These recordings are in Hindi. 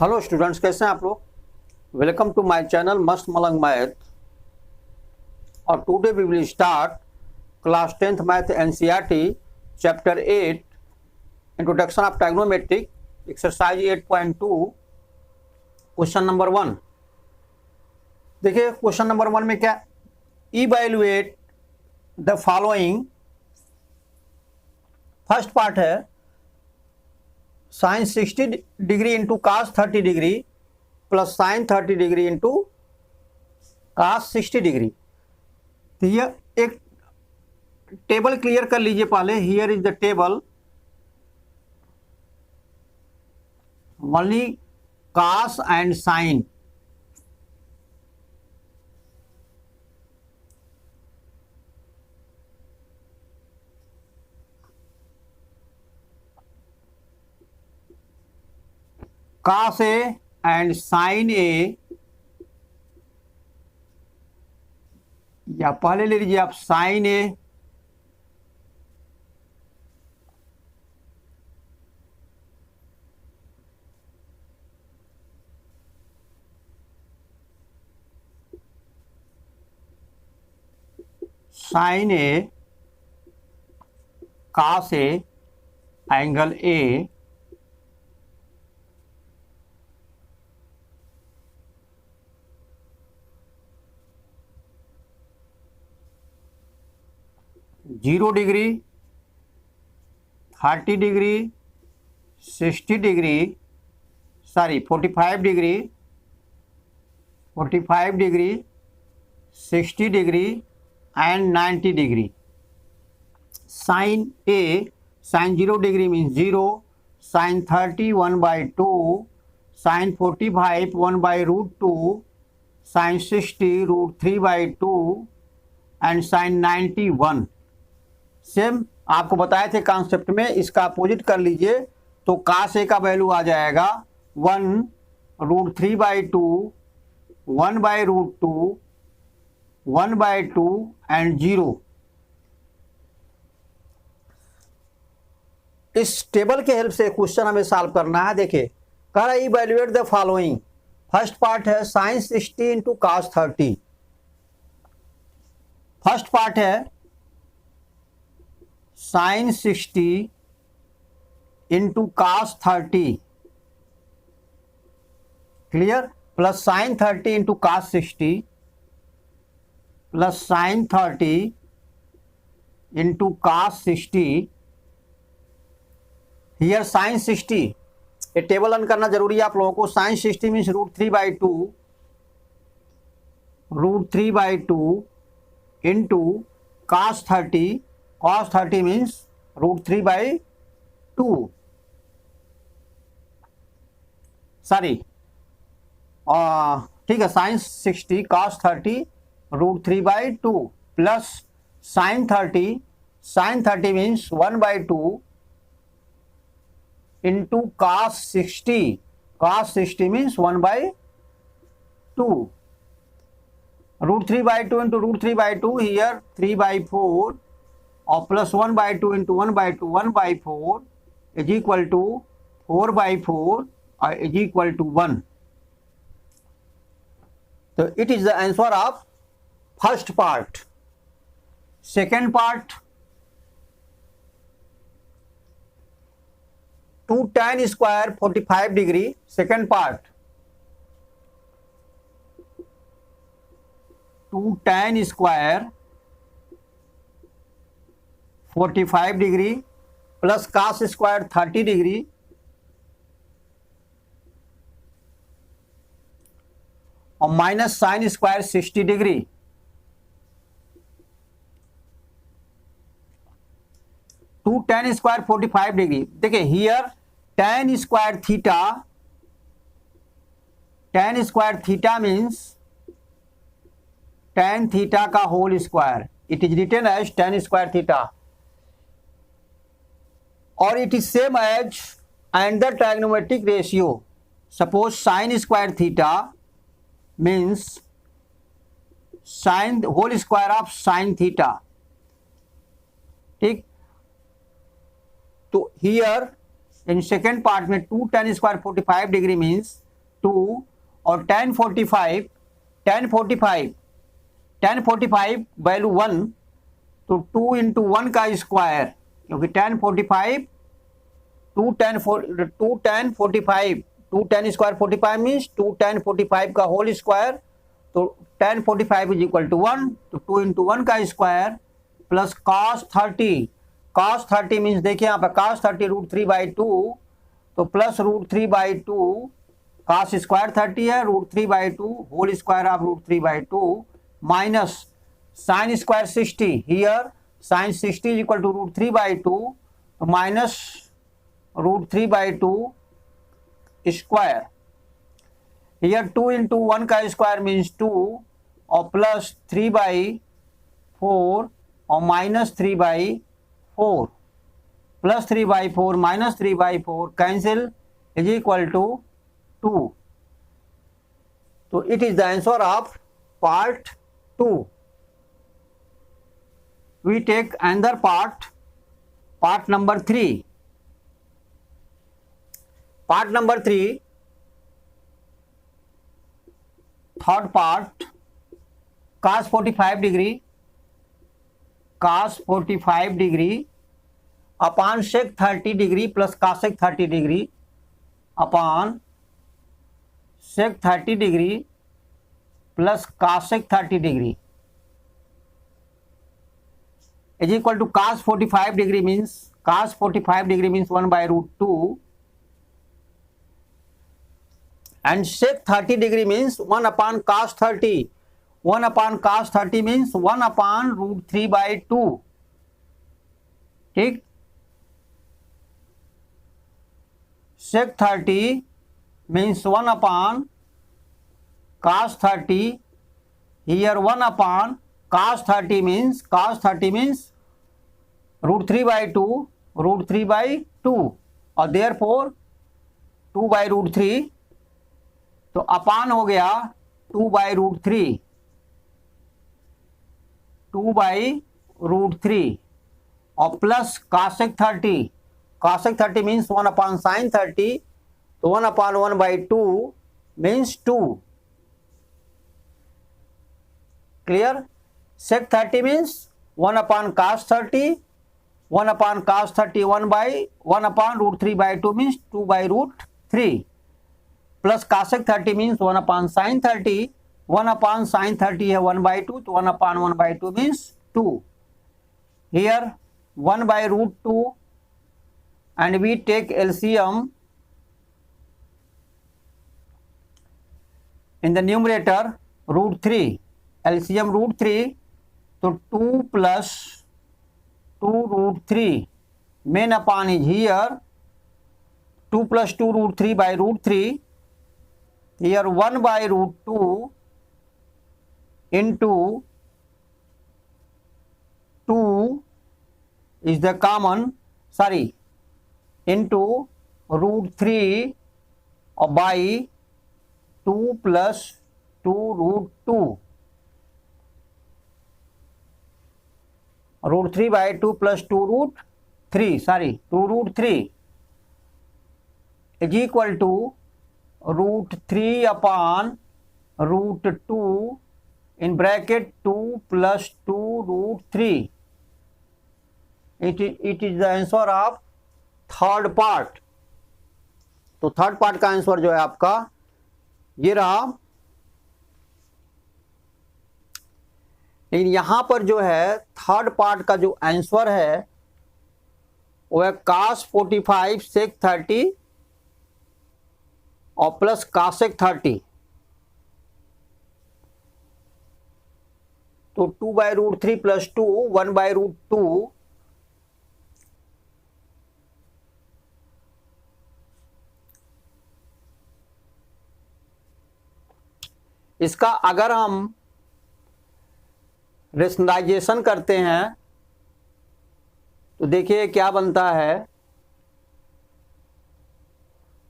हेलो स्टूडेंट्स, कैसे हैं आप लोग। वेलकम टू माय चैनल मस्त मलंग मैथ। और today we will start class 10th math NCERT chapter 8 introduction of trigonometric exercise 8.2 question number 1। देखिए क्वेश्चन नंबर 1 में क्या, evaluate the following. First part है sine 60 degree into cos 30 degree plus sine 30 degree into cos 60 degree. तो ये एक टेबल क्लियर कर लीजिए पहले। Here is the table, only cos and sine. Cos A and sine ए, या पहले ले लीजिए आप sine A sine A cos A angle A zero degree 30 degree 60 degree 45 degree 60 degree and 90 degree. Sine A, sine 0 degree means 0, sine 30 1/2, sine 45 1/√2, sine 60 √3/2 and sine 90 1। Same आपको बताए थे कॉन्सेप्ट में, इसका अपोजिट कर लीजिए तो कास ए का वैल्यू आ जाएगा 1 √3/2, 1/√2, 1/2 एंड 0। इस टेबल के हेल्प से क्वेश्चन हमें सॉल्व करना है। देखिए कह रहा है evaluate the following. First part है sine 60 into cos 30। First part है sine 60 into cos 30, clear, plus sine 30 into cos 60 plus sine 30 into cos 60। Here sine 60, ये टेबल रन करना जरूरी है आप लोगों को। Sine 60 means √3/2 into cos 30। cos 30 means √3/2, sorry ठीक है, sine 60 cos 30 √3/2 plus sine 30 means 1/2 into cos 60 means 1/2। √3/2 into √3/2, here 3/4 और plus 1/2 into 1/2 1/4 is equal to 4/4 और इज इक्वल टू 1। तो it is the answer of first part. Second part, 2 tan square 45 degree. Second part 2 tan square 45 degree plus cos square 30 degree और minus sine square 60 degree. Two tan square 45 degree. देखिए here tan square theta means tan theta का whole square. It is written as tan square theta और it is same as and the trigonometric ratio. Suppose sine square theta means sine whole square of sine theta, ठीक। तो हियर इन सेकेंड पार्ट में 2 tan स्क्वायर 45 डिग्री मीन्स 2 और tan 45 वैल्यू 1, तो 2 इंटू 1 का स्क्वायर, क्योंकि tan 45 2 tan square 45 means 2 tan 45 का होल स्क्वायर, तो tan 45 इज इक्वल टू 1, तो 2 इंटू 1 का स्क्वायर प्लस cos 30 मीन्स देखिए यहाँ पे cos 30 √3/2, तो प्लस √3/2 cos स्क्वायर 30 है, √3/2 whole square of √3/2 minus sine square 60, here sine 60 is equal to √3/2, तो माइनस √3/2 स्क्वायर, हियर 2 इंटू 1 का स्क्वायर मीन्स 2 और प्लस 3/4 और minus 3/4, plus 3/4 minus 3/4 cancel is equal to 2. तो it is the answer of part 2. We take another part number 3. Part number 3, third part, cos 45 degree upon sec 30 degree plus cosec 30 degree upon sec 30 degree plus cosec 30 degree is equal to cos 45 degree means 1/√2 and sec 30 degree means 1 upon cos 30. 1 upon cos 30 means 1 upon √3/2. ठीक, sec 30 means 1 upon cos 30, here 1 upon cos 30 means √3/2 और therefore 2/√3, तो अपान हो गया 2/√3 और plus cosec 30 means 1 upon sin 30, तो 1 upon 1/2 means 2. Clear? sec 30 means 1 upon cos 30, 1 upon cos 30 1 upon √3/2 means 2/√3, plus cosec 30 means 1 upon sin 30, 1 upon sin 30 है 1/2, तो 1 upon 1/2 means 2. Here 1/√2 and we take LCM in the numerator √3, LCM √3, तो 2 plus 2√3 main upon is here 2 plus 2 √3/√3, here 1/√2 into 2 is the common, into √3 by 2 plus 2√2, √3/2 plus 2√3 is equal to √3 upon √2 in bracket 2 plus 2√3. It is the answer of third part. तो थर्ड पार्ट का आंसर जो है आपका ये रहा. लेकिन यहां पर जो है थर्ड पार्ट का जो आंसर है वो है cos 45 sec 30 और प्लस cosec 30, तो 2/√3 plus 2 1/√2, इसका अगर हम रेशनलाइजेशन करते हैं तो देखिए क्या बनता है.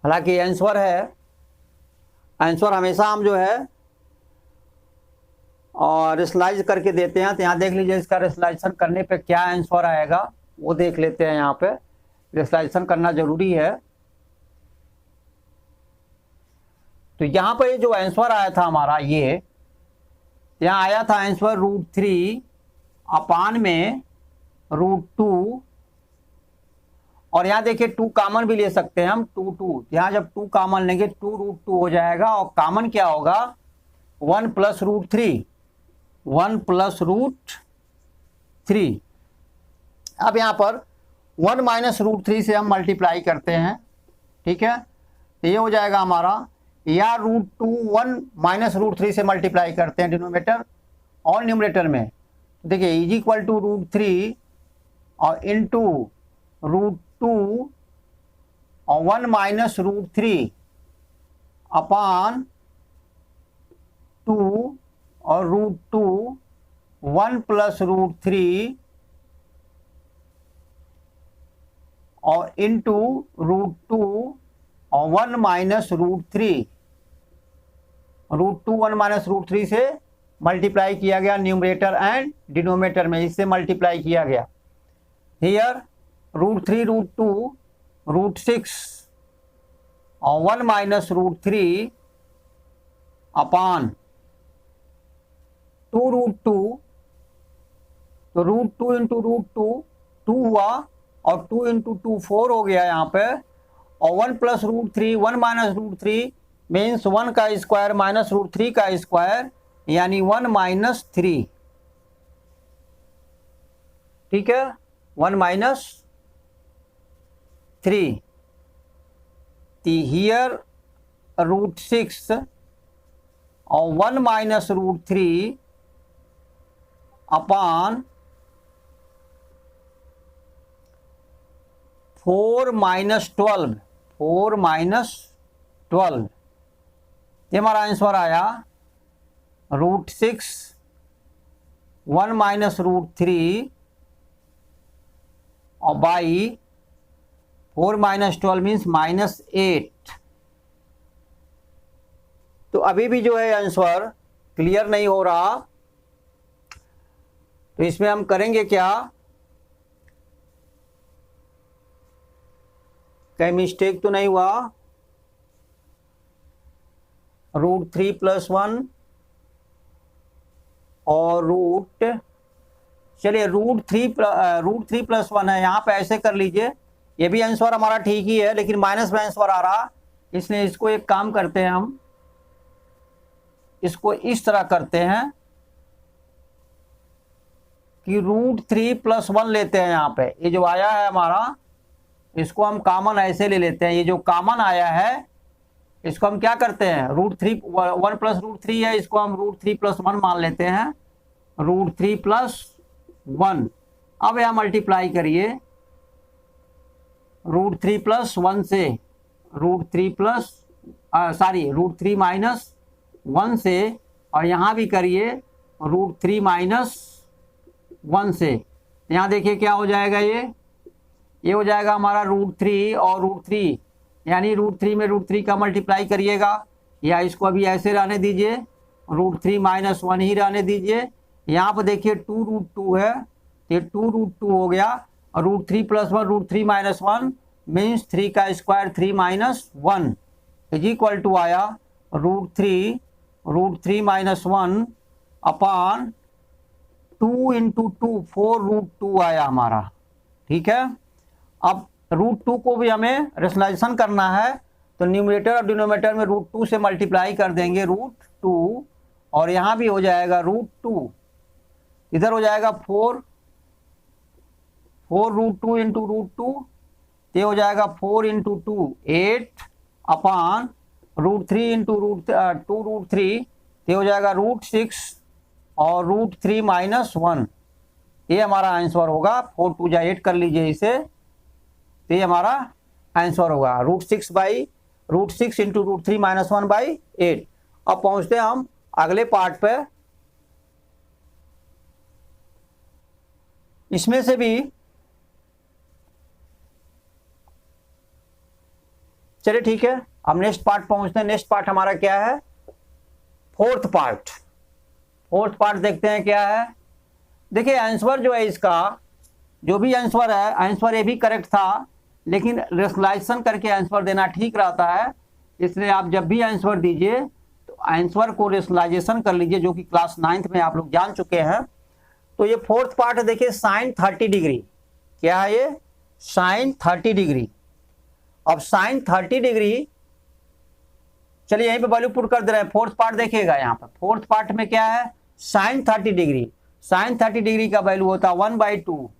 हालांकि आंसर है, आंसर हमेशा हम जो है और रेशनलाइज करके देते हैं. तो यहाँ देख लीजिए इसका रेशनलाइजेशन करने पे क्या आंसर आएगा वो देख लेते हैं. यहाँ पे रेशनलाइजेशन करना जरूरी है. तो यहाँ पर जो आंसर आया था हमारा, ये यहाँ आया था आंसर √3 अपान में √2, और यहाँ देखिए 2 कॉमन भी ले सकते हैं हम, 2 यहाँ जब 2 कॉमन लेंगे 2√2 हो जाएगा, और कॉमन क्या होगा 1 + √3, 1 + √3। अब यहाँ पर 1 - √3 से हम मल्टीप्लाई करते हैं, ठीक है, तो ये हो जाएगा हमारा, या √2 1 - √3 से मल्टीप्लाई करते हैं डिनोमिनेटर और न्यूमरेटर में, देखिए इज इक्वल टू √3 और इंटू √2 और 1 - √3 अपान 2 और √2 1 + √3 और इंटू √2 और 1 - √3, √2 1 - √3 से मल्टीप्लाई किया गया न्यूमरेटर एंड डिनोमिनेटर में, इससे मल्टीप्लाई किया गया। हियर √3 √2 √6 और 1 - √3 अपान 2 √2, तो √2 इंटू √2 2 हुआ, और 2 इंटू 2 4 हो गया यहाँ पे, और 1 + √3 1 - √3 मीन्स 1 का स्क्वायर माइनस √3 का स्क्वायर, यानी 1 - 3, ठीक है, 1 - 3। हियर √6 और 1 - √3 अपान 4 - 12, 4 - 12, ये हमारा आंसर आया √6 1 - √3 और बाई 4 - 12 मीन्स -8। तो अभी भी जो है आंसर क्लियर नहीं हो रहा, तो इसमें हम करेंगे क्या, कहीं मिस्टेक तो नहीं हुआ, √3 + 1 और चलिए √3 + 1 है, यहाँ पे ऐसे कर लीजिए, ये भी आंसर हमारा ठीक ही है, लेकिन माइनस में आंसर आ रहा, इसलिए इसको एक काम करते हैं, हम इसको इस तरह करते हैं कि √3 + 1 लेते हैं, यहाँ पे ये जो आया है हमारा, इसको हम कॉमन ऐसे ले लेते हैं, ये जो कॉमन आया है इसको हम क्या करते हैं, √3 1 + √3 है, इसको हम √3 + 1 मान लेते हैं, √3 + 1। अब यहाँ मल्टीप्लाई करिए √3 + 1 से, √3 - 1 से, और यहाँ भी करिए √3 - 1 से। यहाँ देखिए क्या हो जाएगा, ये हो जाएगा हमारा √3 और √3, यानी √3 में √3 का मल्टीप्लाई करिएगा, या इसको अभी ऐसे रहने दीजिए, √3 - 1 ही रहने दीजिए। यहाँ पर देखिए 2 √2 है, तो 2 √2 हो गया, और √3 + 1 √3 - 1 मीन्स 3 का स्क्वायर 3 - 1 इज इक्वल टू आया √3 - 1 अपान 2 इंटू 2 4 √2 आया हमारा, ठीक है। अब √2 को भी हमें रेशनलाइजेशन करना है, तो न्यूमरेटर और डिनोमिनेटर में √2 से मल्टीप्लाई कर देंगे √2, और यहाँ भी हो जाएगा √2, इधर हो जाएगा 4 √2 इंटू √2, ये हो जाएगा 4 इंटू 2 8 अपान √3 इंटू 2 √3, ये हो जाएगा √6 और √3 - 1, ये हमारा आंसर होगा। 4 2 8 कर लीजिए इसे, तो ये हमारा आंसर होगा √6 इंटू √3 - 1/8। अब पहुंचते हैं हम अगले पार्ट पे, इसमें से भी चलिए ठीक है, हम नेक्स्ट पार्ट पहुंचते हैं। नेक्स्ट पार्ट हमारा क्या है, फोर्थ पार्ट देखते हैं क्या है। देखिए आंसर जो है इसका, जो भी आंसर है, आंसर ये भी करेक्ट था, लेकिन रेशनलाइजेशन करके आंसर देना ठीक रहता है। इसलिए आप जब भी आंसर दीजिए तो आंसर को रेशनलाइजेशन कर लीजिए, जो कि क्लास 9th में आप लोग जान चुके हैं। तो ये फोर्थ पार्ट है, देखिए साइन 30 डिग्री। क्या है ये? Sine 30 degree. अब साइन 30 डिग्री, चलिए यहीं पे वैल्यू पुट कर दे रहे हैं। फोर्थ पार्ट देखिएगा, यहाँ पर फोर्थ पार्ट में क्या है? Sine 30 degree. साइन 30 डिग्री का वैल्यू होता है 1/2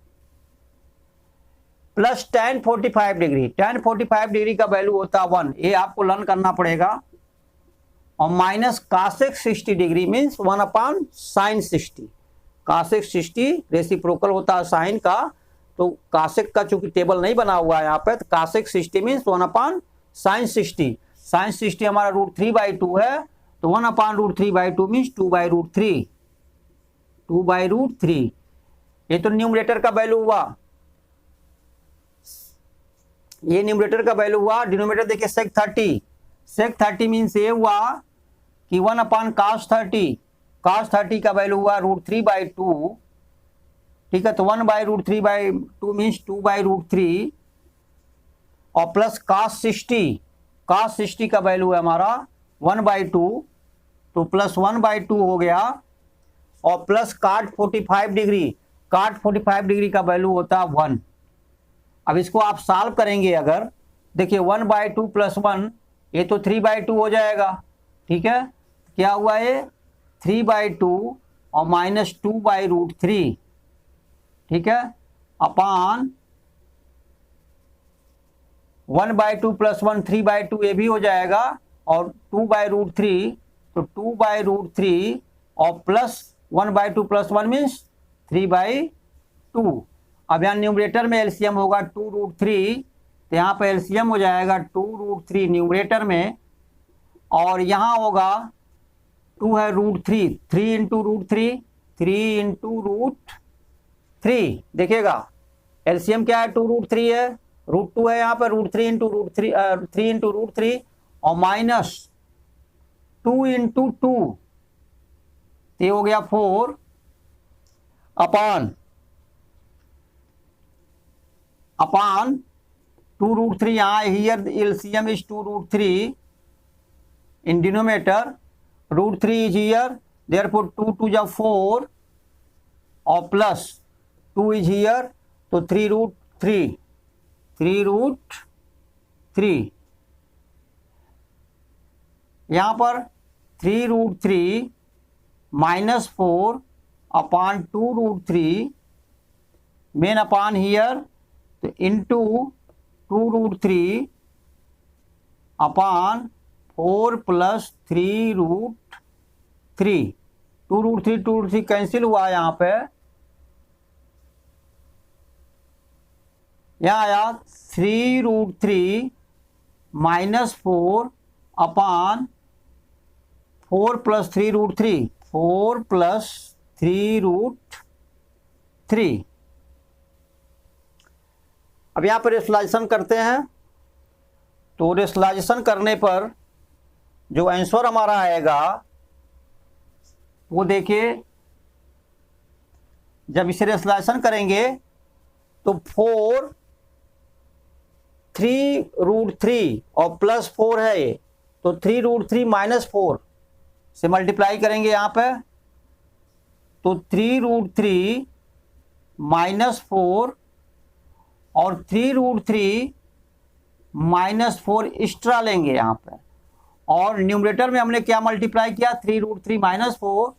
plus tan 45 degree. tan 45 degree का वैल्यू होता है 1, ये आपको लर्न करना पड़ेगा। और minus cosec 60 degree means 1/sin 60। Cosec 60 reciprocal होता है साइन का, तो कासेक का चूंकि टेबल नहीं बना हुआ है यहाँ पे, तो कासेक 60 मीन्स 1/sin 60। साइन 60 हमारा √3/2 है, तो 1/√3/2 मीन्स 2/√3। 2/√3, ये तो न्यूमरेटर का वैल्यू हुआ, ये न्यूमरेटर का वैल्यू हुआ। डिनोमिनेटर देखिए सेक 30। सेक 30 मीन्स ये हुआ कि 1/cos 30। cos 30 का वैल्यू हुआ √3/2। ठीक है, तो 1/√3/2 मीन्स 2/√3 और प्लस cos 60। cos 60 का वैल्यू है हमारा 1/2, तो प्लस 1/2 हो गया। और plus cot 45 degree. cot 45 degree का वैल्यू होता है 1। अब इसको आप सॉल्व करेंगे अगर, देखिए 1/2 प्लस 1, ये तो 3/2 हो जाएगा। ठीक है, क्या हुआ ये? 3/2 और माइनस 2/√3। ठीक है, अपान 1/2 प्लस 1 3/2, ये भी हो जाएगा। और 2/√3, तो 2/√3 और प्लस 1/2 प्लस 1 मीन्स 3/2। अब यहाँ न्यूमरेटर में एलसीएम होगा 2√3, तो यहाँ पर एलसीएम हो जाएगा 2√3 न्यूमरेटर में, और यहाँ होगा 2 है √3, 3 इंटू √3, 3 इंटू √3। देखिएगा एलसीएम क्या है? 2√3 है, √2 है यहाँ पर, √3 इंटू √3, 3 इंटू √3 और माइनस 2 इंटू 2, ये हो गया 4 अपान 2√3। यहाँ here LCM is 2√3 in denominator, √3 is here, therefore 2 to the 4 और प्लस 2 is here, तो 3√3, 3√3। यहाँ पर 3√3 minus 4 upon 2√3 main upon here, तो इंटू 2√3 अपान 4 प्लस 3√3। 2√3 कैंसिल हुआ यहाँ पे, यहाँ आया 3√3 माइनस 4 अपान 4 प्लस 3√3, 4 प्लस 3√3। अब यहाँ पर रेशनलाइजेशन करते हैं, तो रेशनलाइजेशन करने पर जो आंसर हमारा आएगा वो देखिए, जब इसे रेशनलाइजेशन करेंगे तो 4 3√3 और प्लस 4 है ये, तो 3√3 माइनस 4 से मल्टीप्लाई करेंगे यहाँ पे, तो 3√3 माइनस 4 और 3√3 माइनस 4 एक्स्ट्रा लेंगे यहाँ पे। और न्यूमरेटर में हमने क्या मल्टीप्लाई किया? 3√3 माइनस 4,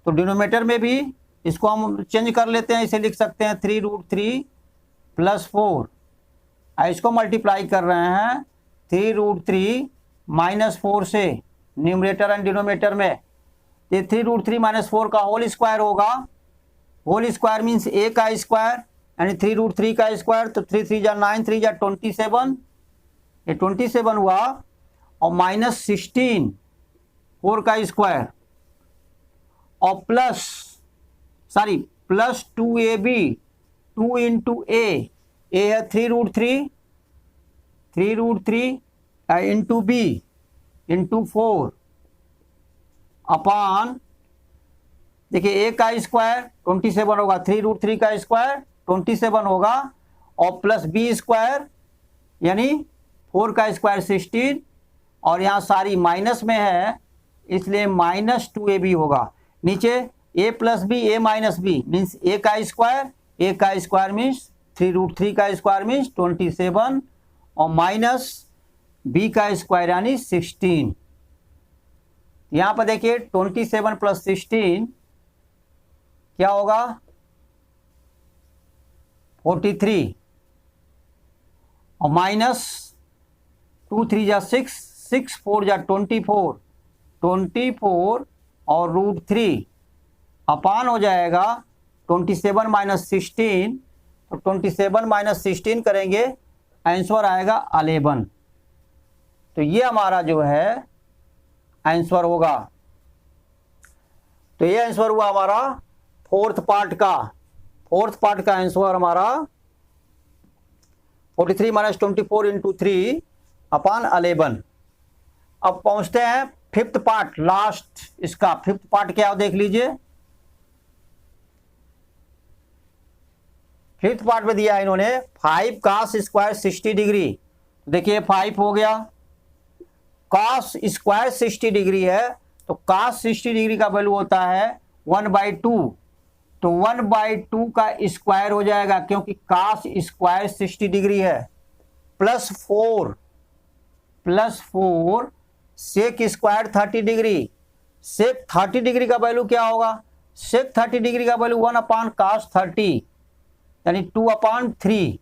तो डिनोमिनेटर में भी इसको हम चेंज कर लेते हैं, इसे लिख सकते हैं 3√3 प्लस 4। इसको मल्टीप्लाई कर रहे हैं 3√3 माइनस 4 से न्यूमरेटर एंड डिनोमिनेटर में, ये 3√3 माइनस 4 का होल स्क्वायर होगा। होल स्क्वायर मीन्स a का स्क्वायर यानी 3√3 का स्क्वायर, तो 3 3 जा 9, 3 जा 27, ये 27 हुआ। और माइनस 16 4 का स्क्वायर और प्लस 2ab 2 इंटू ए है 3√3 इंटू बी इंटू 4 अपान, देखिए a का स्क्वायर 27 होगा, 3√3 का स्क्वायर 27 होगा, और प्लस बी स्क्वायर यानी 4 का स्क्वायर 16 और यहाँ सारी माइनस में है, इसलिए -2ab होगा। नीचे a plus B a minus B means a का स्क्वायर मीन्स 3√3 का स्क्वायर मीन्स 27 और माइनस b का स्क्वायर यानी 16। यहाँ पर देखिए 27 प्लस 16 क्या होगा 43 और माइनस 2 3 जा 6 6 4 जा 24 और √3 अपान हो जाएगा 27 माइनस 16, तो 27 माइनस 16 करेंगे आंसर आएगा 11। तो ये हमारा जो है आंसर होगा। तो ये आंसर हुआ हमारा फोर्थ पार्ट का आंसर हमारा 43 माइनस 24 इंटू 3 अपान 11। अब पहुंचते हैं फिफ्थ पार्ट, लास्ट इसका फिफ्थ पार्ट क्या देख लीजिए। फिफ्थ पार्ट में दिया है इन्होंने 5 cos स्क्वायर 60 डिग्री। देखिए 5 हो गया, cos स्क्वायर 60 डिग्री है तो cos 60 डिग्री का वैल्यू होता है 1/2, तो 1/2 का स्क्वायर हो जाएगा क्योंकि cos स्क्वायर 60 डिग्री है, प्लस 4 सेक स्क्वायर 30 डिग्री। सेक 30 डिग्री का वैल्यू क्या होगा, सेक 30 डिग्री का वैल्यू 1/cos 30 यानी 2/3।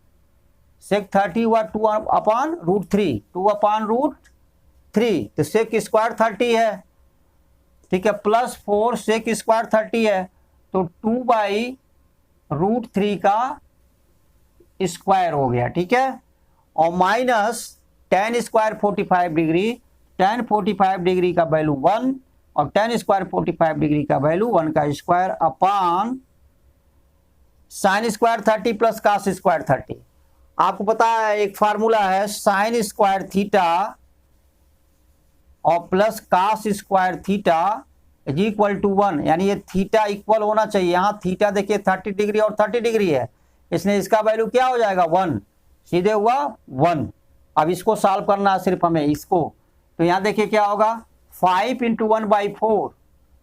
सेक 30 हुआ 2/√3, 2/√3, तो सेक स्क्वायर 30 है, ठीक है, प्लस 4 सेक स्क्वायर 30 है तो 2/√3 का स्क्वायर हो गया, ठीक है, और minus tan square 45 degree, tan 45 degree का वैल्यू 1 और tan स्क्वायर 45 डिग्री का वैल्यू 1 का square upon sine square 30 plus cos square 30। आपको पता है एक फार्मूला है साइन स्क्वायर थीटा और plus cos square theta is equal to 1, यानी ये थीटा इक्वल होना चाहिए। यहाँ थीटा देखिए 30 डिग्री और 30 डिग्री है, इसलिए इसका वैल्यू क्या हो जाएगा 1, सीधे हुआ 1। अब इसको सॉल्व करना है सिर्फ हमें इसको, तो यहाँ देखिए क्या होगा 5 इंटू 1/4,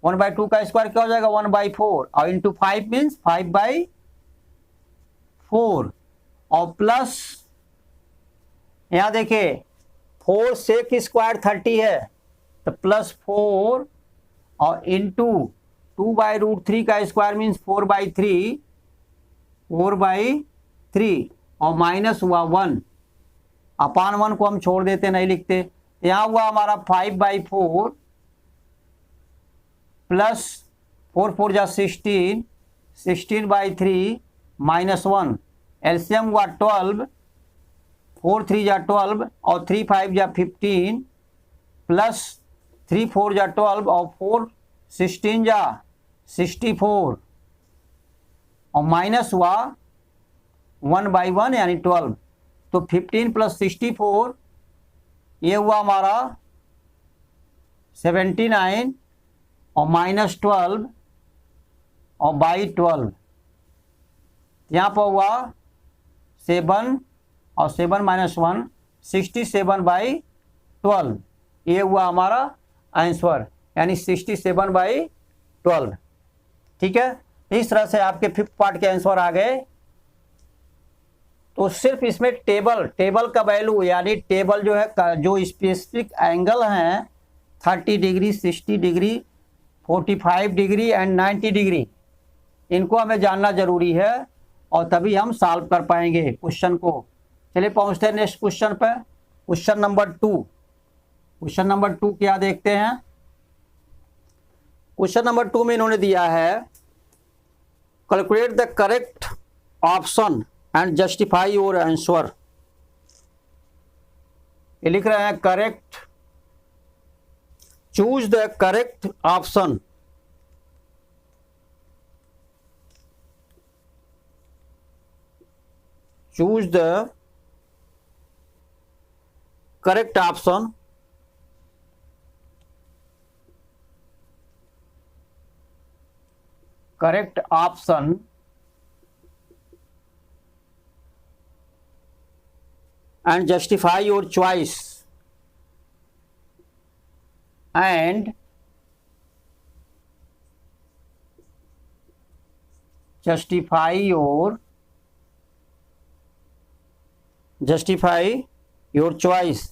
1/2 का स्क्वायर क्या हो जाएगा 1/4 और इंटू 5 मीन्स 5/4 और प्लस यहाँ देखिए 4 सेक स्क्वायर 30 है तो प्लस 4 और इंटू 2/√3 का स्क्वायर मीन्स 4/3 और माइनस हुआ 1 अपान 1 को हम छोड़ देते नहीं लिखते। यहाँ हुआ हमारा 5/4 प्लस 4 4 जा 16, 16/3 माइनस 1, एलसीएम हुआ 12, 4 3 जा 12 और 3 5 जा 15 प्लस 3 4 जा 12 और 4 16 जा 64 और माइनस हुआ 1/1 यानी 12, तो 15 प्लस 64 ये हुआ हमारा 79 और माइनस 12 और बाई 12, यहाँ पर हुआ 7 और 7 माइनस 1 67/12, ये हुआ हमारा आंसर यानी 67/12, ठीक है। इस तरह से आपके फिफ्थ पार्ट के आंसर आ गए। तो सिर्फ इसमें टेबल का वैल्यू यानी टेबल जो है जो स्पेसिफिक एंगल हैं 30 degree 60 degree 45 degree and 90 degree, इनको हमें जानना जरूरी है और तभी हम सॉल्व कर पाएंगे क्वेश्चन को। चलिए पहुंचते हैं नेक्स्ट क्वेश्चन पर। क्वेश्चन नंबर 2 क्या देखते हैं। क्वेश्चन नंबर 2 में इन्होंने दिया है calculate the correct option and justify your answer. ये लिख रहे हैं correct, choose the correct option, choose the correct option and justify your choice. and justify your choice।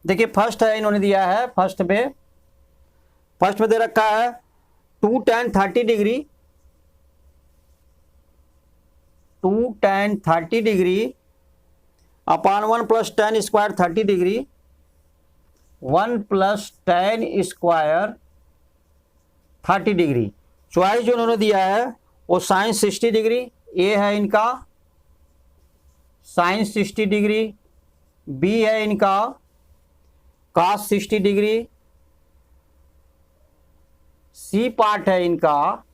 देखिए फर्स्ट है, इन्होंने दिया है फर्स्ट में दे रखा है 2 tan 30 degree, 2 tan 30 degree upon 1 plus tan square 30 degree, 1 plus tan square 30 degree. Choice जो उन्होंने दिया है वो साइन 60 डिग्री, ए है इनका साइन 60 डिग्री, बी है इनका cos 60 डिग्री, सी पार्ट है इनका,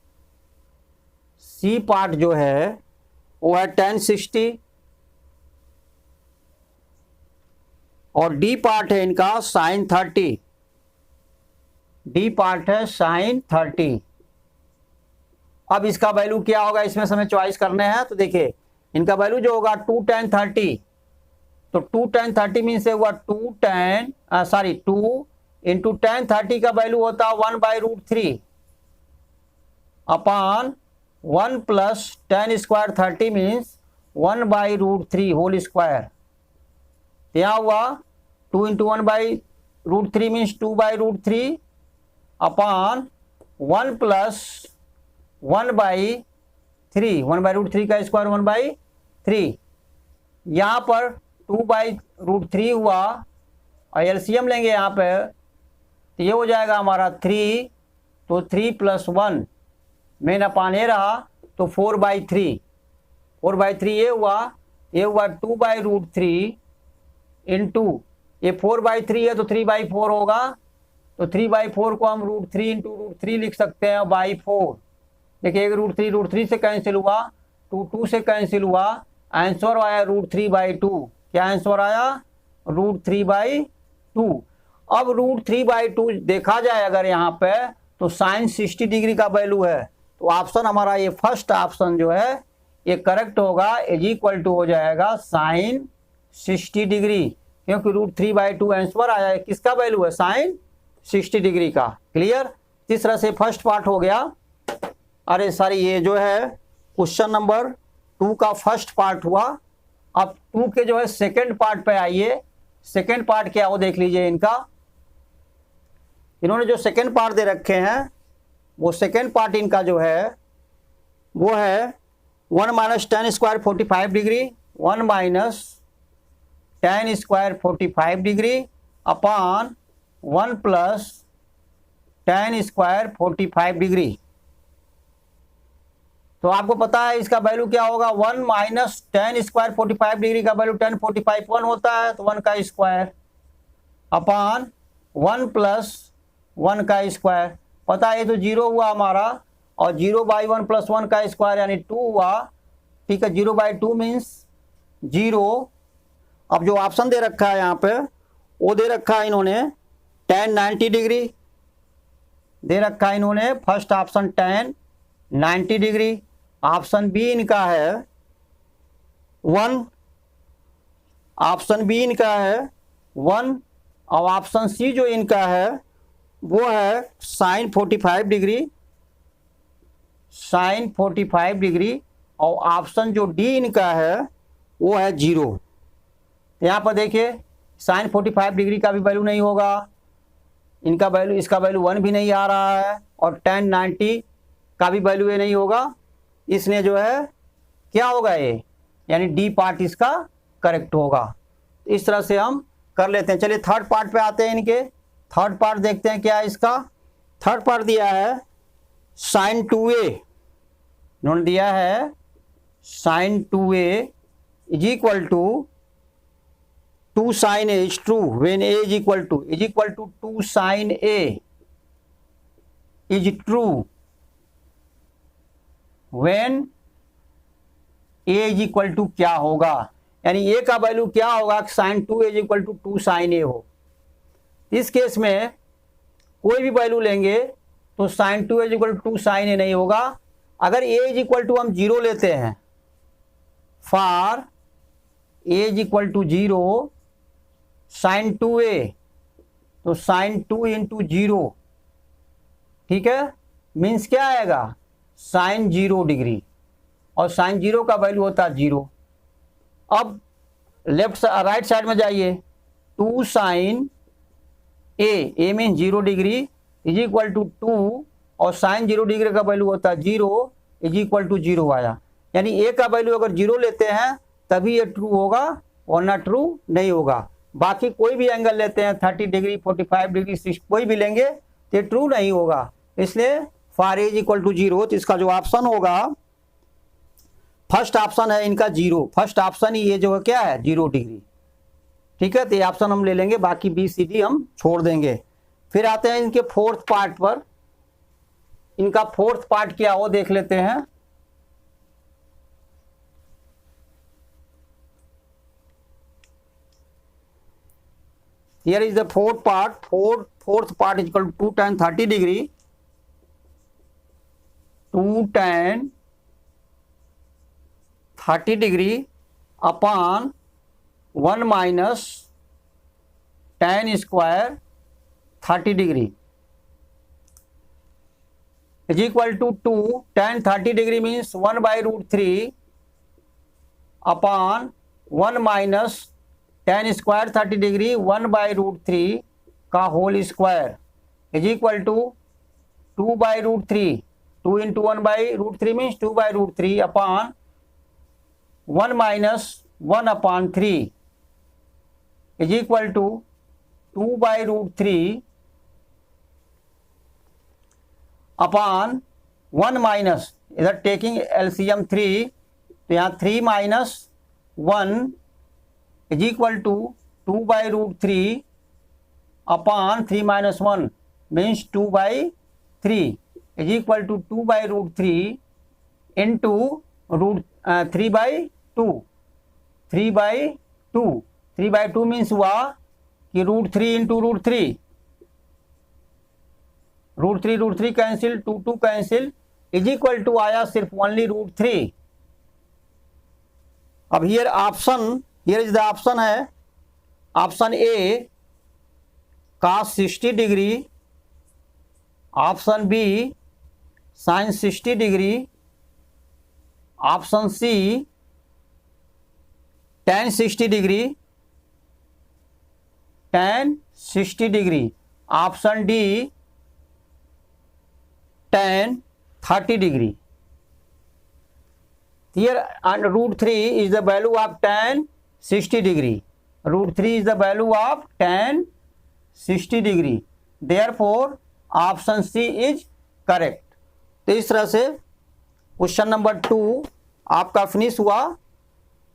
सी पार्ट जो है वो है tan 60 और डी पार्ट है इनका साइन 30, डी पार्ट है साइन 30। अब इसका वैल्यू क्या होगा, इसमें से हमें चॉइस करने हैं। तो देखिए इनका वैल्यू जो होगा 2 tan 30, तो 2 tan 30 मीन से हुआ 2 इंटू tan 30 का वैल्यू होता है 1/√3 upon 1 plus tan square 30 means 1/√3 whole square. क्या हुआ 2 इंटू 1/√3 मीन्स 2/√3 अपॉन 1 प्लस 1/3, 1/√3 का स्क्वायर 1/3, यहाँ पर 2/√3 हुआ और एलसीएम लेंगे यहाँ पे तो ये हो जाएगा हमारा 3, तो 3 + 1 मेन अपान ये रहा तो 4/3, 4/3 ये हुआ 2/√3 इंटू ये 4/3 है तो 3/4 होगा, तो 3/4 को हम √3 इंटू √3 लिख सकते हैं बाई 4। देखिए एक √3 से कैंसिल हुआ, 2 से कैंसिल हुआ, आंसर आया √3/2। क्या आंसर आया √3/2। अब √3/2 देखा जाए अगर यहाँ पे तो साइन 60 डिग्री का वैल्यू है, तो ऑप्शन हमारा ये फर्स्ट ऑप्शन जो है ये करेक्ट होगा, इज इक्वल टू हो जाएगा साइन 60 डिग्री, क्योंकि √3/2 आंसर आया है, किसका वैल्यू है साइन 60 डिग्री का। क्लियर। तीसरा से फर्स्ट पार्ट हो गया। अरे सॉरी, ये जो है क्वेश्चन नंबर 2 का फर्स्ट पार्ट हुआ। अब 2 के जो है सेकंड पार्ट पे आइए। सेकंड पार्ट क्या हो देख लीजिए इनका। इन्होंने जो सेकंड पार्ट दे रखे हैं वो सेकंड पार्ट इनका जो है वो है 1 minus tan square 45 degree, 1 minus tan square 45 degree upon 1 plus tan square 45 degree. तो आपको पता है इसका वैल्यू क्या होगा, 1 माइनस tan स्क्वायर 45 डिग्री का वैल्यू tan 45 1 होता है, तो 1 का स्क्वायर अपॉन 1 प्लस 1 का स्क्वायर। पता है ये तो 0 हुआ हमारा, और 0/1 प्लस 1 का स्क्वायर यानी 2 हुआ। ठीक है, 0/2 मीन्स 0। अब जो ऑप्शन दे रखा है यहाँ पे वो दे रखा है इन्होंने tan 90 डिग्री दे रखा है इन्होंने, first option tan 90 degree. Option B इनका है 1, ऑप्शन बी इनका है 1, और ऑप्शन सी जो इनका है वो है साइन 45 डिग्री, साइन 45 डिग्री, और ऑप्शन जो डी इनका है वो है 0। यहाँ पर देखिए साइन 45 डिग्री का भी वैल्यू नहीं होगा, इनका वैल्यू, इसका वैल्यू 1 भी नहीं आ रहा है, और tan 90 का भी वैल्यू ये नहीं होगा, इसलिए जो है क्या होगा ये, यानी डी पार्ट इसका करेक्ट होगा। इस तरह से हम कर लेते हैं। चलिए थर्ड पार्ट पे आते हैं इनके। थर्ड पार्ट देखते हैं क्या है इसका। थर्ड पार्ट दिया है साइन 2a, इन्होंने दिया है sine 2a is equal to 2 sin a is true when a is equal to 2 sin a is true when a is equal to क्या होगा, यानी a का वैल्यू क्या होगा, sin 2a is equal to 2 sin a हो। इस केस में कोई भी वैल्यू लेंगे तो sin 2a is equal to 2 sin a नहीं होगा। अगर a is equal to हम 0 लेते हैं, for a is equal to 0, sine 2a, तो साइन 2 इंटू 0, ठीक है, मीन्स क्या आएगा, साइन 0 डिग्री, और साइन 0 का वैल्यू होता है 0। अब राइट साइड में जाइए, 2 sine A mean 0 degree is equal to 2, और साइन 0 डिग्री का वैल्यू होता है 0 इज इक्वल टू 0 आया। यानी ए का वैल्यू अगर 0 लेते हैं तभी ये ट्रू होगा, वरना ट्रू नहीं होगा। बाकी कोई भी एंगल लेते हैं 30 डिग्री 45 डिग्री 60 कोई भी लेंगे तो ट्रू नहीं होगा। इसलिए for A is equal to 0, तो इसका जो ऑप्शन होगा, फर्स्ट ऑप्शन है इनका 0, फर्स्ट ऑप्शन ही ये जो है क्या है 0 डिग्री, ठीक है। तो ये ऑप्शन हम ले लेंगे, बाकी बी सी डी हम छोड़ देंगे। फिर आते हैं इनके फोर्थ पार्ट पर। इनका फोर्थ पार्ट क्या हो देख लेते हैं। Here is the fourth part. Fourth part is equal to 2 tan 30 degree. 2 tan 30 degree upon 1 minus tan square 30 degree is equal to 2 tan 30 degree means 1 by root 3 upon 1 minus tan square 30 degree 1 by root 3 का whole square is equal to 2 by root 3, 2 into 1 by root 3 means 2 by root 3 upon 1 minus 1 upon 3 is equal to 2 by root 3 upon 1 minus, इधर टेकिंग एलसीएम 3, तो यहाँ 3 minus 1 is equal to 2 by root 3 upon 3 minus 1 means 2 by 3 is equal to 2 by root 3 into root 3 by 2, 3 by 2, 3 by 2 means हुआ कि root 3 into root 3, root 3 cancel, 2 cancel, is equal to आया सिर्फ ओनली रूट 3। अब here option, here is the option है, option A cos 60 degree, option B sin 60 degree, option C tan 60 degree, tan 60 degree, option D tan 30 degree. Here and root 3 is the value of tan 60 degree. Root 3 is the value of tan 60 degree. Therefore, option C is correct. तो इस तरह से क्वेश्चन नंबर 2 आपका फिनिश हुआ।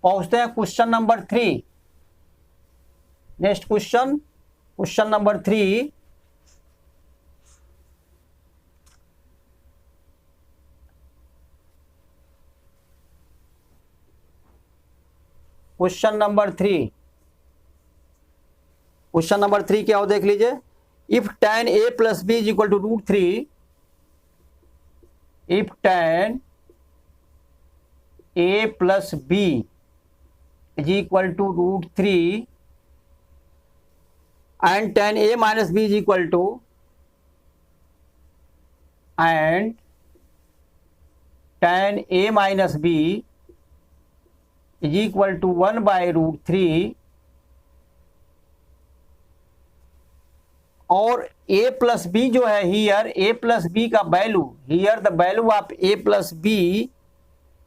पहुंचते हैं question number 3। Next question, question number 3। Question number 3, question number 3 क्या हो देख लीजिए। If tan a plus B is equal to root 3, if tan a plus B is equal to root 3 and tan a minus B is equal to, and tan a minus B is equal to 1 by root 3, और a प्लस बी जो है हियर, a प्लस बी का value, here the value of a plus B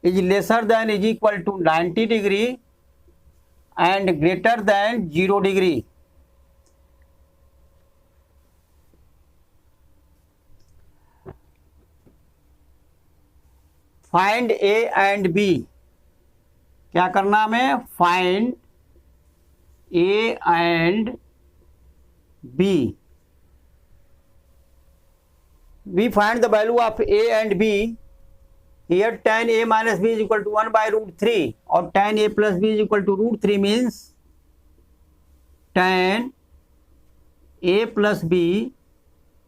is lesser than is equal to 90 degree and greater than 0 degree. Find a and b, क्या करना हमें, find a and b। we find the value of a and b. Here tan a minus b is equal to 1 by root 3, और tan a plus b is equal to root 3 means tan a plus b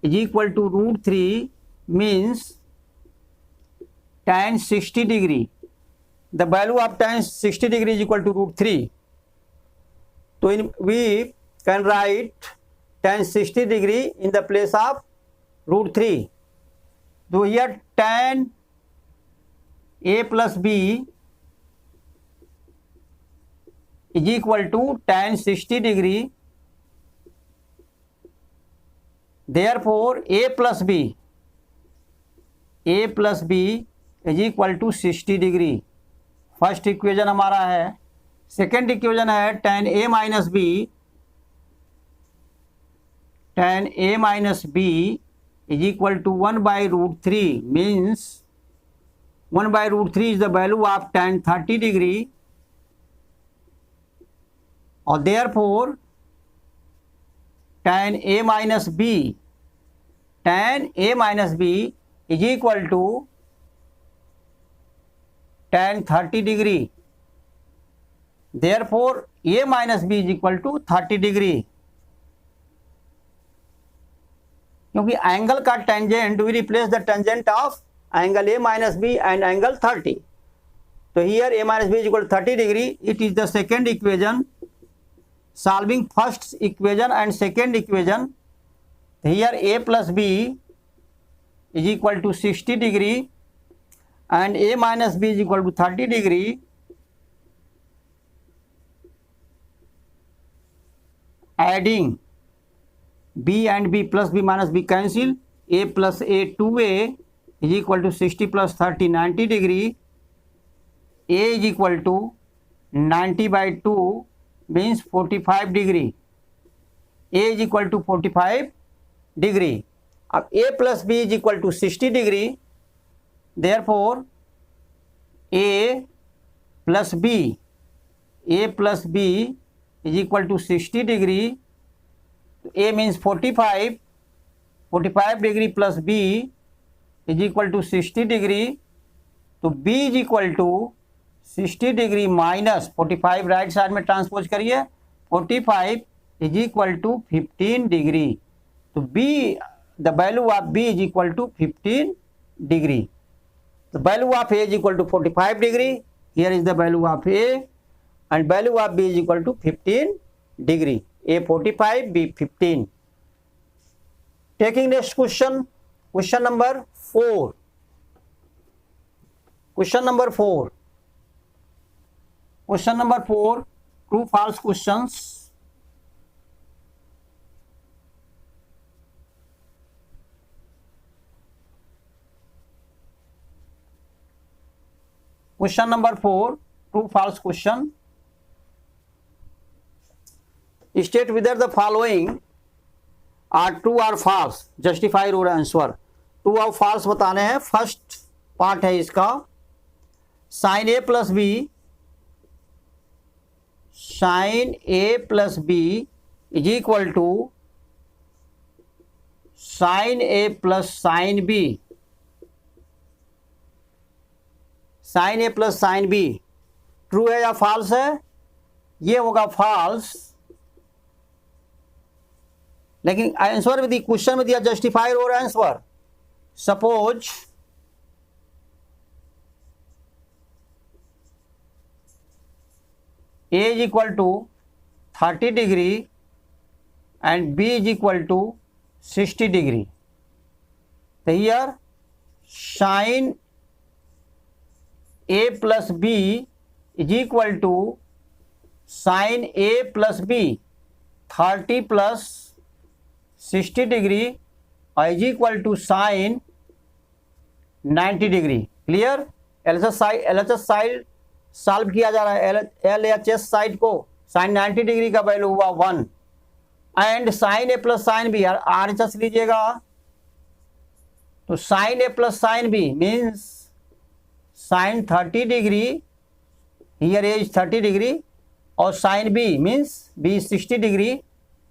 is equal to root 3 means tan 60 degree. The value of tan 60 degree is equal to root 3. तो we can write tan 60 degree in the place of root 3. So here tan A plus B is equal to tan 60 degree. Therefore A plus B is equal to 60 degree. First equation हमारा है. सेकेंड इक्वेशन है tan A minus B is equal to 1 by root 3, means 1 by root 3 is the value of tan 30 degree, or therefore tan A minus B is equal to tan 30 degree. Therefore A minus B is equal to 30 degree. क्योंकि एंगल का tangent we replace the tangent of angle A minus B and angle 30. तो here A minus B is equal to 30 degree. It is the second equation. Solving first equation and second equation, here A plus B is equal to 60 degree and A minus B is equal to 30 degree. Adding B and B plus B minus B cancel. A plus A 2A is equal to 60 plus 30 90 degree. A is equal to 90 by 2 means 45 degree. A is equal to 45 degree. अब A plus B is equal to 60 degree. Therefore A plus B is equal to 60 degree. A means 45 degree plus B is equal to 60 degree. तो B is equal to 60 degree minus 45 right side में ट्रांसपोज करिए. 45 is equal to 15 degree. तो B, the value of B is equal to 15 degree. The value of A is equal to 45 degree. Here is the value of A, and value of B is equal to 15 degree. A 45, B 15. Taking next question, question number 4. Question number 4. Question number 4, true false questions. Question number 4, true false question. State whether the following are true or false. Justify your answer. True or false बताने हैं. फर्स्ट पार्ट है इसका. Sin A plus B is equal to sin A plus sin B. Sin A plus sin B true है या फॉल्स है? ये होगा फॉल्स. लेकिन आंसर में क्वेश्चन में दिया जस्टिफाई और answer. Suppose A is equal to 30 degree and B is equal to 60 degree. So here sin A plus B is equal to sin A plus B 30 plus 60 degree is equal to sin 90 degree. Clear? LHS side solve किया जा रहा है. LHS साइड को sin 90 डिग्री का वैल्यू हुआ 1 and sin A plus sin B RHS लीजिएगा. तो sin A plus sin B means sin 30 degree, here A is 30 degree, और sin B means B 60 degree.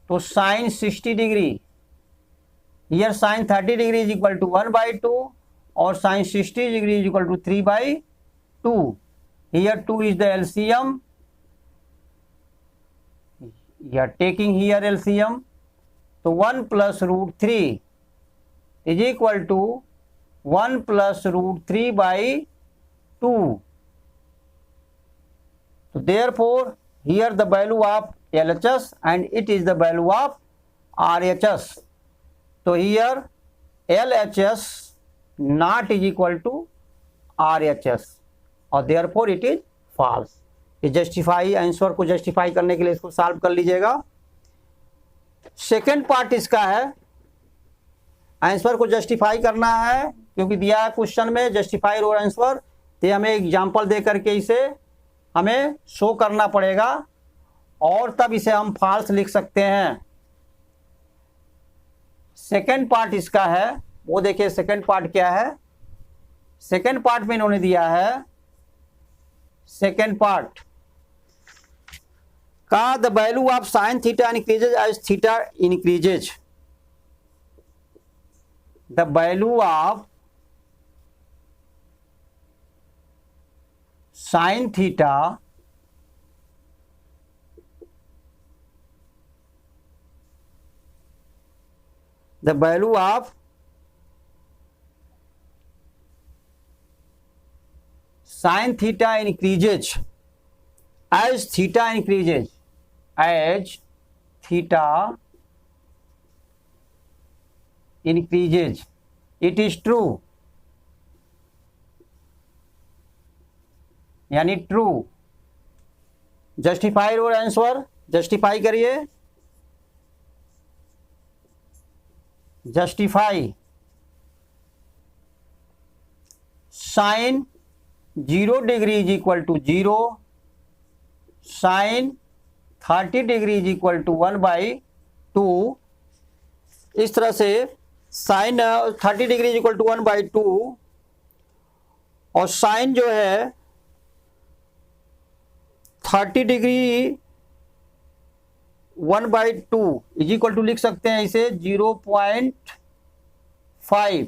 तो sin 60 degree, here sin 30 degree is equal to 1/2 और sin 60 degree is equal to 3/2. Here 2 is the LCM. You are taking here LCM. So 1 plus root 3 is equal to 1 plus root 3/2. So therefore here the value of LHS and it is the value of RHS. So here LHS not is equal to RHS और therefore it is false. ये जस्टिफाई आंसर को जस्टिफाई करने के लिए इसको सॉल्व कर लीजिएगा. सेकेंड पार्ट इसका है, आंसर को जस्टिफाई करना है क्योंकि दिया है क्वेश्चन में जस्टिफाई योर आंसर, तो हमें एग्जांपल दे करके इसे हमें शो करना पड़ेगा और तब इसे हम फॉल्स लिख सकते हैं. सेकेंड पार्ट इसका है, वो देखिए सेकेंड पार्ट क्या है. सेकेंड पार्ट में इन्होंने दिया है, सेकेंड पार्ट का the value of sine theta increases as theta increases. The value of sine theta the value of sin theta increases as theta increases, as theta increases. It is true, यानी true. Justify your answer, justify करिए. Justify sine 0 degree is equal to 0, sine 30 degree is equal to 1/2. इस तरह से sine 30 degree is equal to 1/2 और साइन जो है 30 डिग्री 1/2 इज इक्वल टू लिख सकते हैं इसे 0.5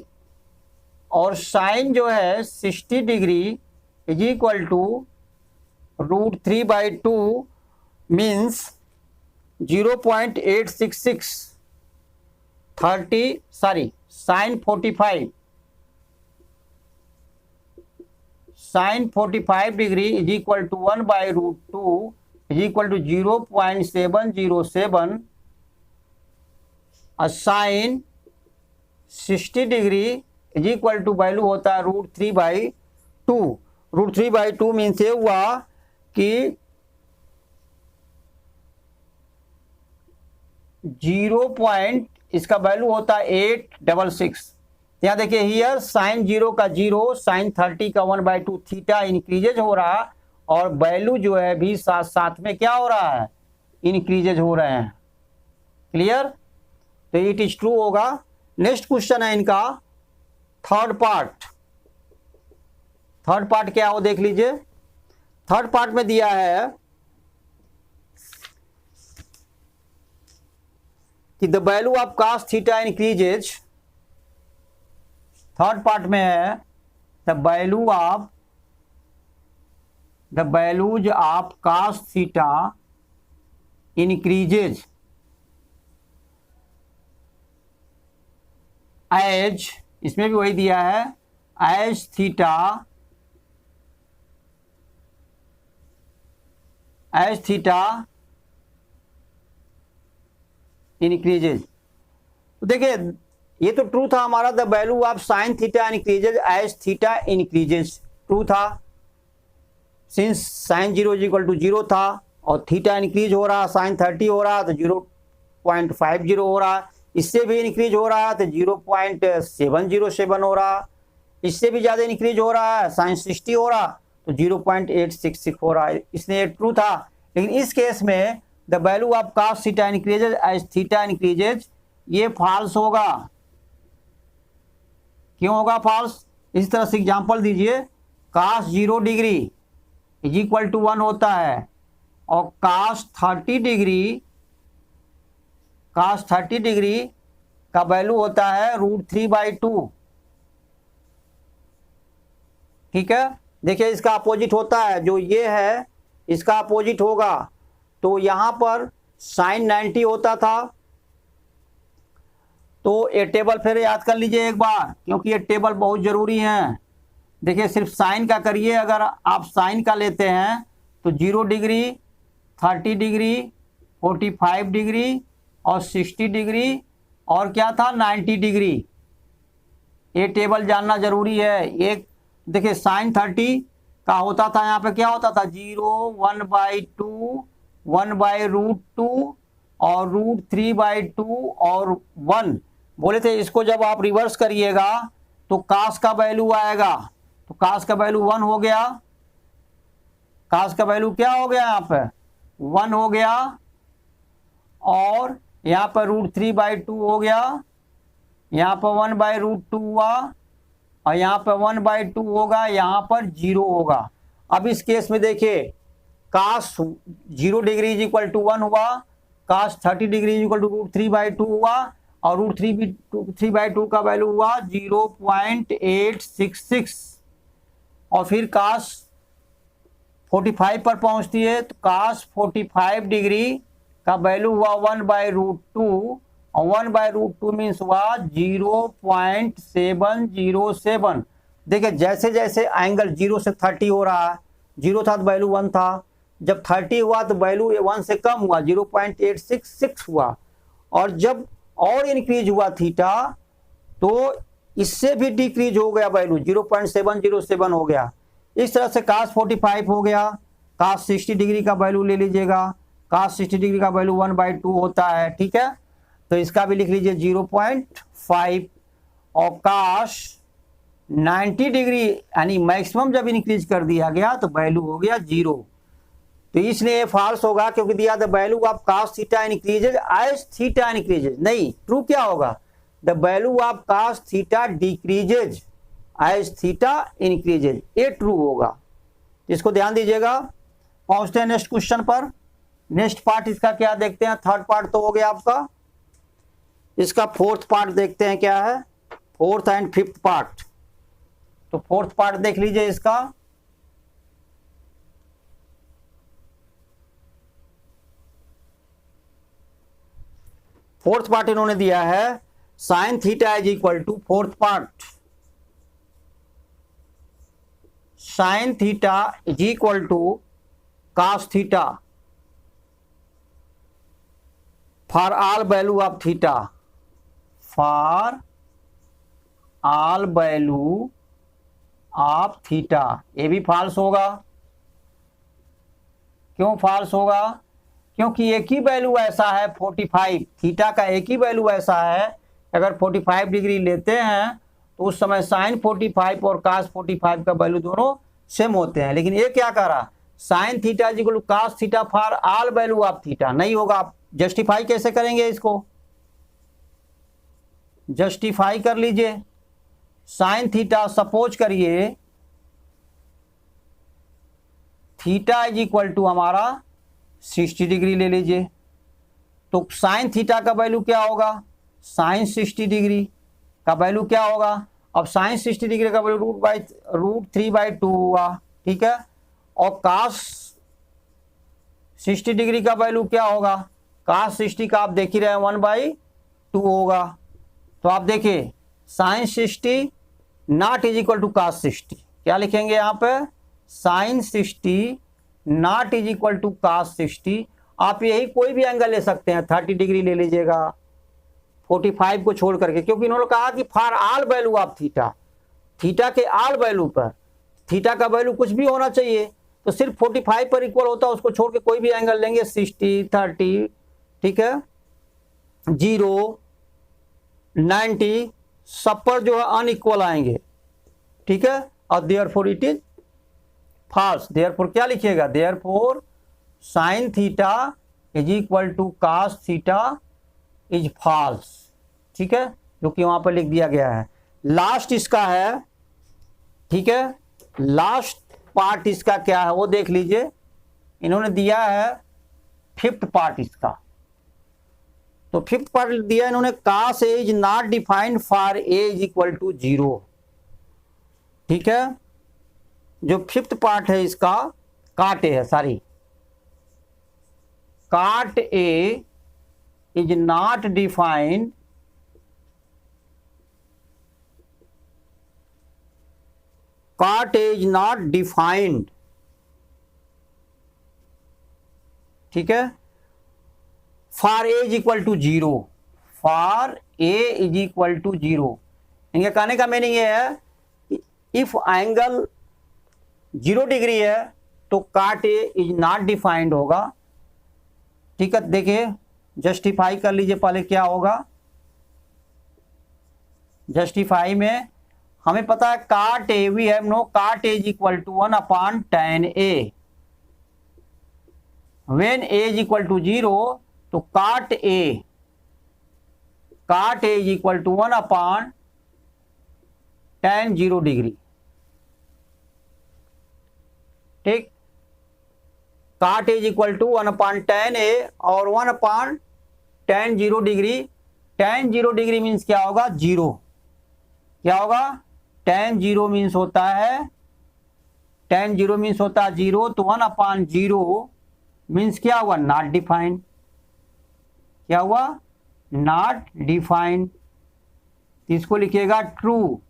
और साइन जो है 60 degree is equal to √3/2 means 0.866. Sine 45 degree is equal to 1/√2 is equal to 0.707. Sine 60 degree is equal to value होता है √3/2. √3/2 मीन्स ये हुआ कि 0. इसका वैल्यू होता है 866. यहाँ देखिए हियर साइन 0 का 0, साइन 30 का 1/2 थीटा इंक्रीजेज हो रहा और वैल्यू जो है भी साथ साथ में क्या हो रहा है, इंक्रीजेज हो रहे हैं. क्लियर. तो इट इज ट्रू होगा. नेक्स्ट क्वेश्चन है इनका थर्ड पार्ट. थर्ड पार्ट क्या हो देख लीजिए. थर्ड पार्ट में दिया है कि the value of cos theta increases. Third part में है the values of cos theta increases as, इसमें भी वही दिया है, एज थीटा इंक्रीजेज. तो देखिए ये तो ट्रू था हमारा, the value of sine theta increases as theta increases. True था since sine 0 is equal to 0 था और थीटा इंक्रीज हो रहा, साइन 30 हो रहा तो 0.50 हो रहा, इससे भी इंक्रीज हो रहा तो 0.707 हो रहा, इससे भी ज़्यादा इंक्रीज हो रहा है साइन 60 हो रहा तो 0.866 हो रहा है. इसलिए ट्रू था. लेकिन इस केस में the value of cos theta increases as theta increases, ये फॉल्स होगा. क्यों होगा फॉल्स? इस तरह से एग्जांपल दीजिए. cos 0 degree is equal to 1 होता है और cos 30 डिग्री का वैल्यू होता है √3/2. ठीक है. देखिए इसका अपोजिट होता है, जो ये है इसका अपोजिट होगा. तो यहां पर साइन 90 होता था. तो ये टेबल फिर याद कर लीजिए एक बार, क्योंकि ये टेबल बहुत जरूरी है. देखिए सिर्फ साइन का करिए. अगर आप साइन का लेते हैं तो 0 डिग्री, 30 डिग्री, 45 डिग्री और 60 डिग्री और क्या था 90 डिग्री। ये टेबल जानना जरूरी है। एक देखिए साइन 30 का होता था, यहाँ पे क्या होता था 0, 1/2, 1/√2 और √3/2 और 1 बोले थे। इसको जब आप रिवर्स करिएगा तो कास का वैल्यू आएगा, तो कास का वैल्यू 1 हो गया। कास का वैल्यू क्या हो गया यहाँ पे 1 हो गया, और यहाँ पर √3/2 हो गया, यहाँ पर 1/√2 हुआ, और यहाँ पर 1/2 होगा, यहाँ पर 0 होगा। अब इस केस में देखिए कास 0 डिग्री इज इक्वल टू 1 हुआ, कास 30 डिग्री इज इक्वल टू √3/2 हुआ, और √3/2 का वैल्यू हुआ 0.866, और फिर कास 45 पर पहुंचती है तो कास 45 डिग्री का वैल्यू हुआ 1/√2, और 1/√2 मीन्स हुआ 0.707। देखिए जैसे जैसे एंगल 0 से 30 हो रहा है, 0 था तो वैल्यू 1 था, जब 30 हुआ तो वैल्यू 1 से कम हुआ 0.866 हुआ, और जब और इंक्रीज हुआ थीटा तो इससे भी डिक्रीज हो गया वैल्यू 0.707 हो गया। इस तरह से कास 45 हो गया। कास 60 डिग्री का वैल्यू ले लीजिएगा, कास 60 डिग्री का वैल्यू 1/2 होता है, ठीक है, तो इसका भी लिख लीजिए 0.5, और काश 90 डिग्री यानी मैक्सिमम जब इंक्रीज कर दिया गया तो वैल्यू हो गया 0। तो इसलिए फॉल्स होगा, क्योंकि दिया the value of cos theta increases as theta increases. नहीं, ट्रू क्या होगा the value of cos theta decreases as theta increases, ये ट्रू होगा। इसको ध्यान दीजिएगा। पहुंचते हैं नेक्स्ट क्वेश्चन पर। नेक्स्ट पार्ट इसका क्या देखते हैं, थर्ड पार्ट तो हो गया आपका, इसका फोर्थ पार्ट देखते हैं क्या है, फोर्थ एंड फिफ्थ पार्ट। तो फोर्थ पार्ट देख लीजिए इसका। फोर्थ पार्ट इन्होंने दिया है sine theta is equal to, fourth part sine theta is equal to cos theta for all value of theta, for all value of theta. ये भी फॉल्स होगा। क्यों फॉल्स होगा, क्योंकि एक ही वैल्यू ऐसा है 45, थीटा का एक ही वैल्यू ऐसा है, अगर 45 डिग्री लेते हैं तो उस समय साइन 45 और कास 45 का वैल्यू दोनों सेम होते हैं। लेकिन ये क्या कह रहा, sine theta is equal to cos theta for all value of theta. नहीं होगा। आप जस्टिफाई कैसे करेंगे इसको, जस्टिफाई कर लीजिए। साइन थीटा सपोज करिए थीटा इज इक्वल टू हमारा 60 डिग्री ले लीजिए, तो साइन थीटा का वैल्यू क्या होगा, साइन 60 डिग्री का वैल्यू क्या होगा। अब साइन 60 डिग्री का वैल्यू √3/2 हुआ, ठीक है, और कास 60 डिग्री का वैल्यू क्या होगा, कास 60 का आप देख ही रहे हैं 1/2 होगा। तो आप देखिए sine 60 not is equal to cos 60, क्या लिखेंगे यहाँ पे sine 60 not is equal to cos 60। आप यही कोई भी एंगल ले सकते हैं, 30 डिग्री ले लीजिएगा 45 को छोड़ करके, क्योंकि इन्होंने कहा कि for all value of theta, theta के ऑल वैल्यू पर, थीटा का वैल्यू कुछ भी होना चाहिए, तो सिर्फ 45 पर इक्वल होता है, उसको छोड़ के कोई भी एंगल लेंगे 60, 30, ठीक है, 0, 90 सब पर जो है अनइक्वल आएंगे, ठीक है, और therefore it is false. Therefore क्या लिखिएगा, therefore sine theta is equal to cos theta is false, ठीक है, जो कि वहां पर लिख दिया गया है। लास्ट इसका है, ठीक है, लास्ट पार्ट इसका क्या है वो देख लीजिए। इन्होंने दिया है फिफ्थ पार्ट इसका। तो फिफ्थ पार्ट दिया इन्होंने cos A is not defined for A is equal to 0, ठीक है। जो फिफ्थ पार्ट है इसका काट ए है, सॉरी, काट ए इज नॉट डिफाइंड काट ए इज नॉट डिफाइंड, ठीक है, for A is equal to 0, for A is equal to 0। इनके कहने का मीनिंग ये है इफ एंगल 0 डिग्री है तो cot A is not defined होगा। ठीक है, देखिए जस्टिफाई कर लीजिए पहले क्या होगा। जस्टिफाई में हमें पता है काट ए, we have no cot A is equal to 1/tan A. When A is equal to 0 तो cot A is equal to 1/tan 0 degree. ठीक, cot A is equal to 1/tan A और 1/tan 0 degree. tan 0 degree means क्या होगा? 0। क्या होगा? tan 0 मीन्स होता है 0, तो 1/0 मीन्स क्या हुआ? Not defined. क्या हुआ? Not defined. इसको लिखिएगा ट्रू,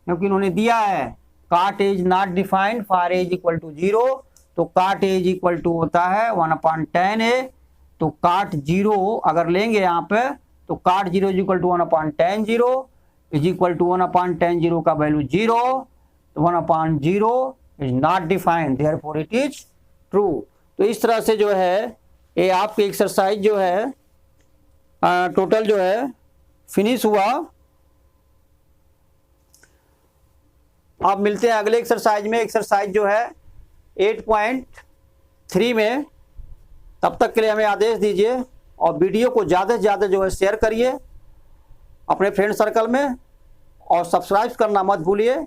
क्योंकि इन्होंने दिया है cot A not defined for A equal to 0, तो काट एज इक्वल टू होता है 1/tan ए। तो काट 0 अगर लेंगे यहाँ पे तो cot 0 is equal to 1/tan 0 is equal to 1/tan 0 का वैल्यू 0, तो 1/0 is not defined, therefore it is true. तो इस तरह से जो है ये आपकी एक्सरसाइज जो है टोटल जो है फिनिश हुआ। अब मिलते हैं अगले एक्सरसाइज में। एक्सरसाइज जो है 8.3 में। तब तक के लिए हमें आदेश दीजिए और वीडियो को ज़्यादा से ज़्यादा जो है शेयर करिए अपने फ्रेंड सर्कल में, और सब्सक्राइब करना मत भूलिए,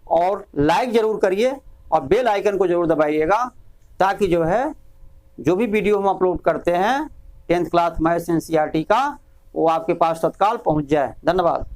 और लाइक ज़रूर करिए और बेल आइकन को ज़रूर दबाइएगा, ताकि जो है जो भी वीडियो हम अपलोड करते हैं 10th क्लास मैथ्स NCERT का, वो आपके पास तत्काल पहुंच जाए। धन्यवाद।